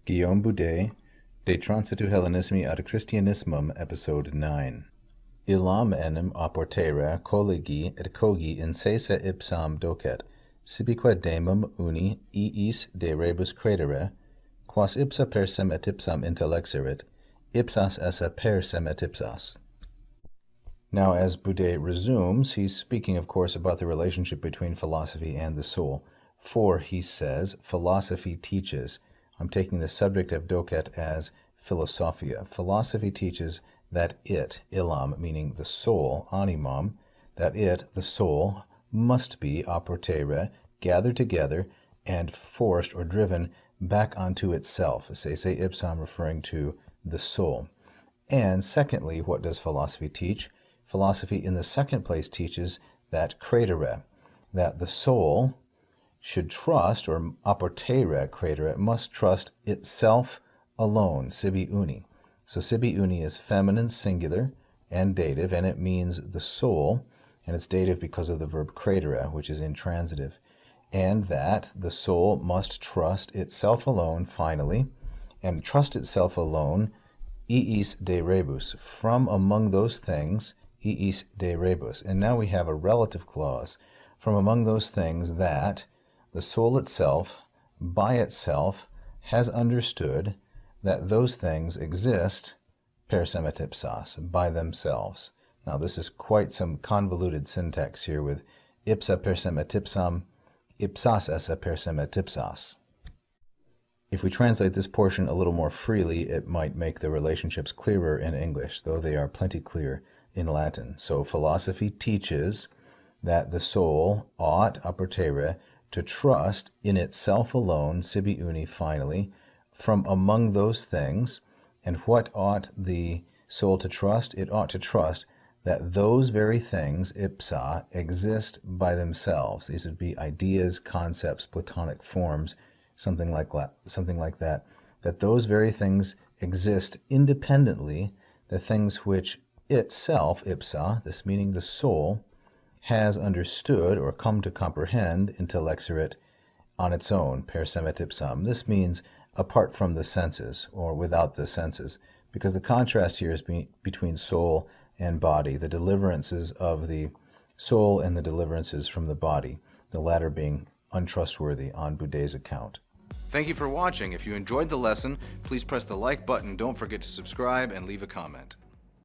Guillaume Budé, de Transitu Hellenismi Ad Christianismum, Episode 9. Illam enim apportere collegi et cogi in sesa ipsam docet, sibique demum uni iis de rebus credere, quas ipsa per sem et ipsam intellexerit, ipsas esse per sem et ipsas. Now, as Budé resumes, he's speaking, of course, about the relationship between philosophy and the soul. For, he says, philosophy teaches. I'm taking the subject of docet as philosophia. Philosophy teaches that it, illam, meaning the soul, animam, that it, the soul, must be apportere, gathered together, and forced or driven back onto itself. Sese ipsam, referring to the soul. And secondly, what does philosophy teach? Philosophy, in the second place, teaches that credere, that the soul should trust, or apportere credere, must trust itself alone, sibi uni. So sibi uni is feminine singular and dative, and it means the soul, and it's dative because of the verb credere, which is intransitive, and that the soul must trust itself alone, finally, and trust itself alone, iis de rebus, from among those things, iis de rebus. And now we have a relative clause, from among those things that the soul itself, by itself, has understood that those things exist per sem et ipsas, by themselves. Now this is quite some convoluted syntax here with ipsa per sem et ipsam, ipsas esse per sem et ipsas. If we translate this portion a little more freely, it might make the relationships clearer in English, though they are plenty clear in Latin. So philosophy teaches that the soul ought, apportere, to trust in itself alone, sibi uni, finally, from among those things. And what ought the soul to trust? It ought to trust that those very things, ipsa, exist by themselves. These would be ideas, concepts, Platonic forms, something like that. That those very things exist independently, the things which itself, ipsa, this meaning the soul, has understood or come to comprehend, intellexerit, on its own, per sem et ipsam. This means apart from the senses, or without the senses, because the contrast here is between soul and body, the deliverances of the soul and the deliverances from the body, the latter being untrustworthy on Budé's account. Thank you for watching. If you enjoyed the lesson, please press the like button. Don't forget to subscribe and leave a comment.